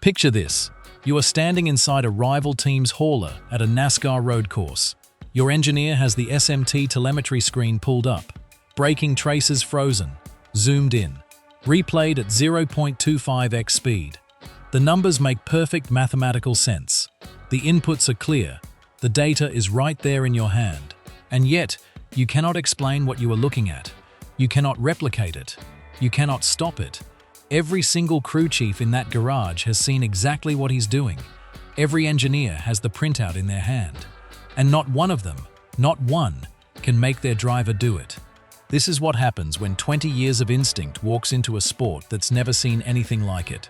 Picture this. You are standing inside a rival team's hauler at a NASCAR road course. Your engineer has the SMT telemetry screen pulled up. Braking traces frozen, zoomed in, replayed at 0.25x speed. The numbers make perfect mathematical sense. The inputs are clear. The data is right there in your hand. And yet, you cannot explain what you are looking at. You cannot replicate it. You cannot stop it. Every single crew chief in that garage has seen exactly what he's doing. Every engineer has the printout in their hand. And not one of them, not one, can make their driver do it. This is what happens when 20 years of instinct walks into a sport that's never seen anything like it.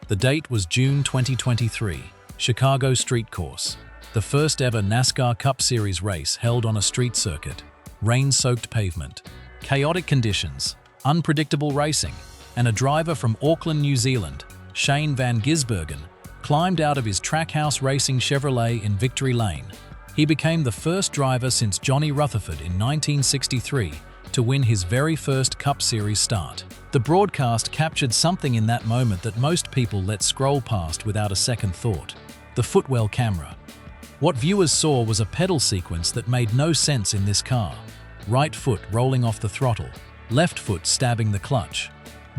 The date was June 2023, Chicago Street Course, the first ever NASCAR Cup Series race held on a street circuit. Rain-soaked pavement, chaotic conditions, unpredictable racing, and a driver from Auckland, New Zealand, Shane Van Gisbergen, climbed out of his Trackhouse Racing Chevrolet in Victory Lane. He became the first driver since Johnny Rutherford in 1963 to win his very first Cup Series start. The broadcast captured something in that moment that most people let scroll past without a second thought: the footwell camera. What viewers saw was a pedal sequence that made no sense in this car. Right foot rolling off the throttle, left foot stabbing the clutch.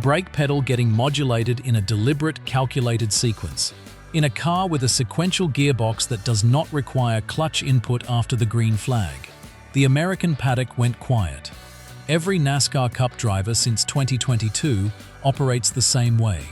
Brake pedal getting modulated in a deliberate, calculated sequence. In a car with a sequential gearbox that does not require clutch input after the green flag. The American paddock went quiet. Every NASCAR Cup driver since 2022 operates the same way.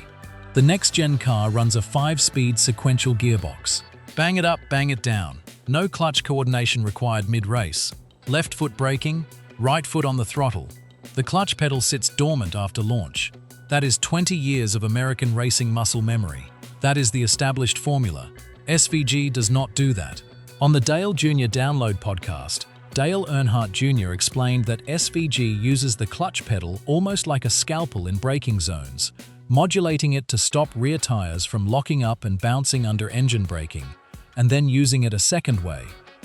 The next-gen car runs a 5-speed sequential gearbox. Bang it up, bang it down. No clutch coordination required mid-race. Left foot braking, right foot on the throttle. The clutch pedal sits dormant after launch. That is 20 years of American racing muscle memory. That is the established formula. SVG does not do that. On the Dale Jr. Download podcast, Dale Earnhardt Jr. explained that SVG uses the clutch pedal almost like a scalpel in braking zones, modulating it to stop rear tires from locking up and bouncing under engine braking, and then using it a second way,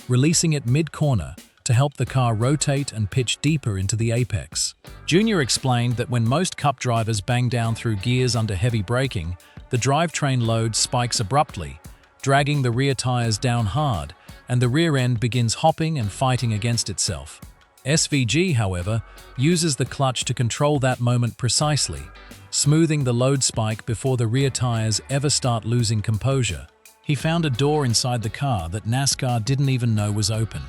releasing it mid-corner to help the car rotate and pitch deeper into the apex. Jr. explained that when most Cup drivers bang down through gears under heavy braking, the drivetrain load spikes abruptly, dragging the rear tires down hard, and the rear end begins hopping and fighting against itself. SVG, however, uses the clutch to control that moment precisely, smoothing the load spike before the rear tires ever start losing composure. He found a door inside the car that NASCAR didn't even know was open.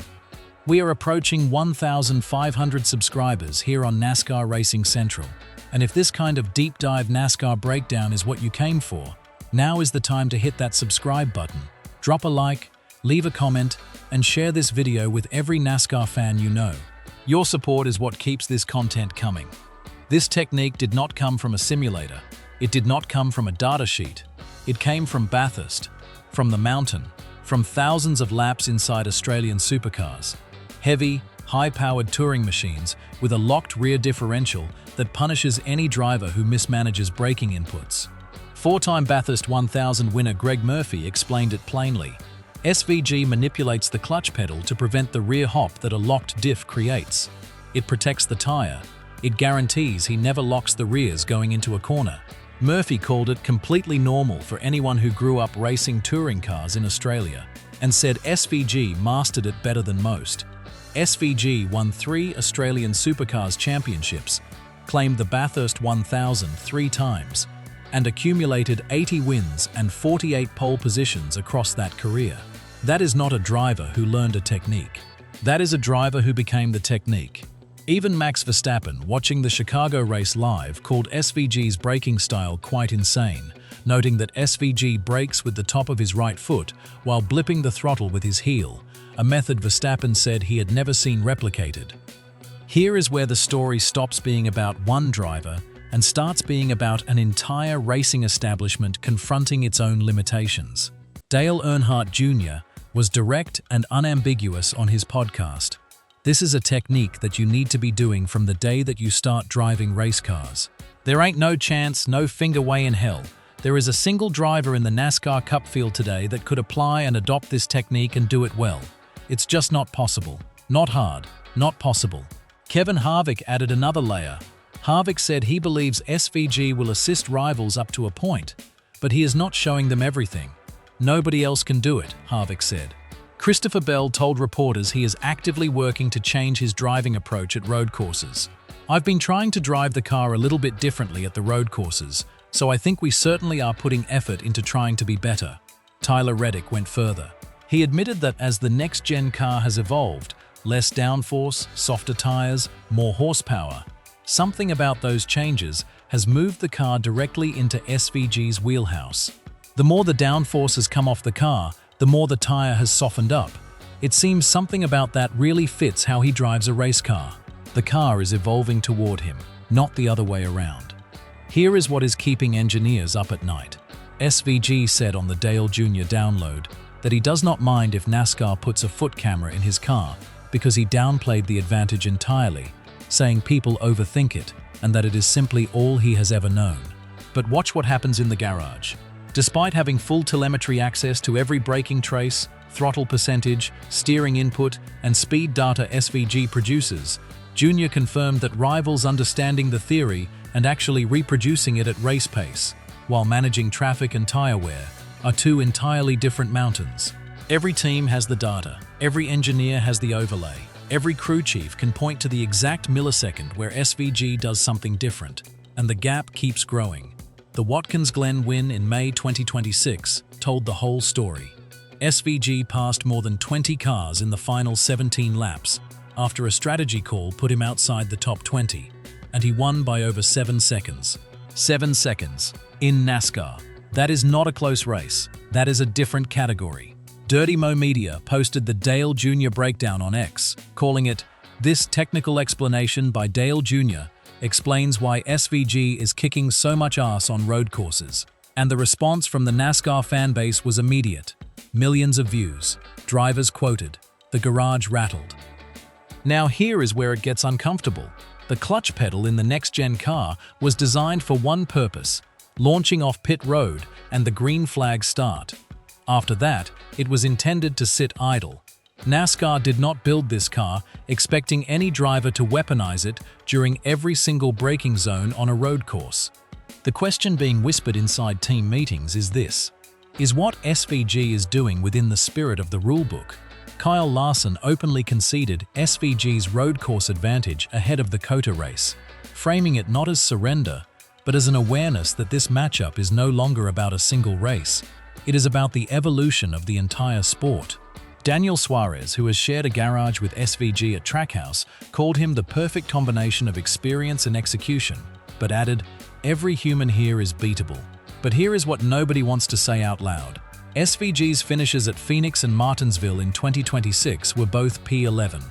We are approaching 1,500 subscribers here on NASCAR Racing Central, and if this kind of deep dive NASCAR breakdown is what you came for, now is the time to hit that subscribe button, drop a like, leave a comment, and share this video with every NASCAR fan you know. Your support is what keeps this content coming. This technique did not come from a simulator. It did not come from a data sheet. It came from Bathurst, from the mountain, from thousands of laps inside Australian supercars. Heavy, high-powered touring machines with a locked rear differential that punishes any driver who mismanages braking inputs. Four-time Bathurst 1000 winner Greg Murphy explained it plainly. SVG manipulates the clutch pedal to prevent the rear hop that a locked diff creates. It protects the tire. It guarantees he never locks the rears going into a corner. Murphy called it completely normal for anyone who grew up racing touring cars in Australia, and said SVG mastered it better than most. SVG won 3 Australian Supercars championships, claimed the Bathurst 1000 3 times, and accumulated 80 wins and 48 pole positions across that career. That is not a driver who learned a technique. That is a driver who became the technique. Even Max Verstappen, watching the Chicago race live, called SVG's braking style quite insane, noting that SVG brakes with the top of his right foot while blipping the throttle with his heel, a method Verstappen said he had never seen replicated. Here is where the story stops being about one driver and starts being about an entire racing establishment confronting its own limitations. Dale Earnhardt Jr. was direct and unambiguous on his podcast. This is a technique that you need to be doing from the day that you start driving race cars. There ain't no chance, no finger way in hell. There is a single driver in the NASCAR Cup field today that could apply and adopt this technique and do it well. It's just not possible. Not hard. Not possible. Kevin Harvick added another layer. Harvick said he believes SVG will assist rivals up to a point, but he is not showing them everything. Nobody else can do it, Harvick said. Christopher Bell told reporters he is actively working to change his driving approach at road courses. I've been trying to drive the car a little bit differently at the road courses, so I think we certainly are putting effort into trying to be better. Tyler Reddick went further. He admitted that as the next-gen car has evolved, less downforce, softer tires, more horsepower, something about those changes has moved the car directly into SVG's wheelhouse. The more the downforce has come off the car, the more the tire has softened up. It seems something about that really fits how he drives a race car. The car is evolving toward him, not the other way around. Here is what is keeping engineers up at night. SVG said on the Dale Jr. download that he does not mind if NASCAR puts a foot camera in his car because he downplayed the advantage entirely, saying people overthink it and that it is simply all he has ever known. But watch what happens in the garage. Despite having full telemetry access to every braking trace, throttle percentage, steering input, and speed data SVG produces, Jr. confirmed that rivals understanding the theory and actually reproducing it at race pace, while managing traffic and tire wear, are two entirely different mountains. Every team has the data, every engineer has the overlay, every crew chief can point to the exact millisecond where SVG does something different, and the gap keeps growing. The Watkins-Glen win in May 2026 told the whole story. SVG passed more than 20 cars in the final 17 laps after a strategy call put him outside the top 20, and he won by over 7 seconds. 7 seconds. In NASCAR. That is not a close race. That is a different category. Dirty Mo Media posted the Dale Jr. breakdown on X, calling it, "This technical explanation by Dale Jr. explains why SVG is kicking so much ass on road courses." And the response from the NASCAR fanbase was immediate. Millions of views. Drivers quoted. The garage rattled. Now here is where it gets uncomfortable. The clutch pedal in the next-gen car was designed for one purpose: launching off pit road and the green flag start. After that, it was intended to sit idle. NASCAR did not build this car expecting any driver to weaponize it during every single braking zone on a road course. The question being whispered inside team meetings is this: is what SVG is doing within the spirit of the rulebook? Kyle Larson openly conceded SVG's road course advantage ahead of the COTA race, framing it not as surrender, but as an awareness that this matchup is no longer about a single race. It is about the evolution of the entire sport. Daniel Suarez, who has shared a garage with SVG at Trackhouse, called him the perfect combination of experience and execution, but added, "Every human here is beatable." But here is what nobody wants to say out loud. SVG's finishes at Phoenix and Martinsville in 2026 were both P11.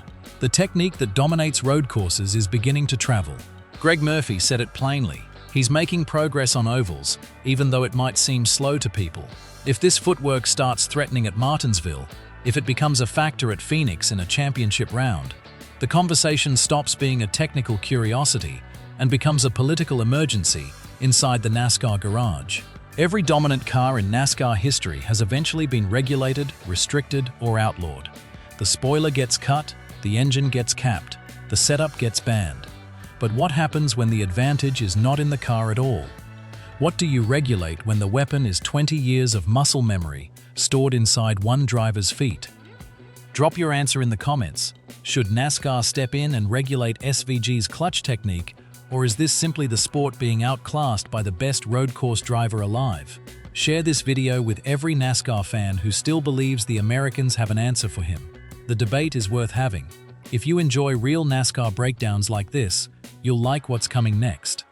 The technique that dominates road courses is beginning to travel. Greg Murphy said it plainly. He's making progress on ovals, even though it might seem slow to people. If this footwork starts threatening at Martinsville, if it becomes a factor at Phoenix in a championship round, the conversation stops being a technical curiosity and becomes a political emergency inside the NASCAR garage. Every dominant car in NASCAR history has eventually been regulated, restricted, or outlawed. The spoiler gets cut, the engine gets capped, the setup gets banned. But what happens when the advantage is not in the car at all? What do you regulate when the weapon is 20 years of muscle memory stored inside one driver's feet? Drop your answer in the comments. Should NASCAR step in and regulate SVG's clutch technique, or is this simply the sport being outclassed by the best road course driver alive? Share this video with every NASCAR fan who still believes the Americans have an answer for him. The debate is worth having. If you enjoy real NASCAR breakdowns like this, you'll like what's coming next.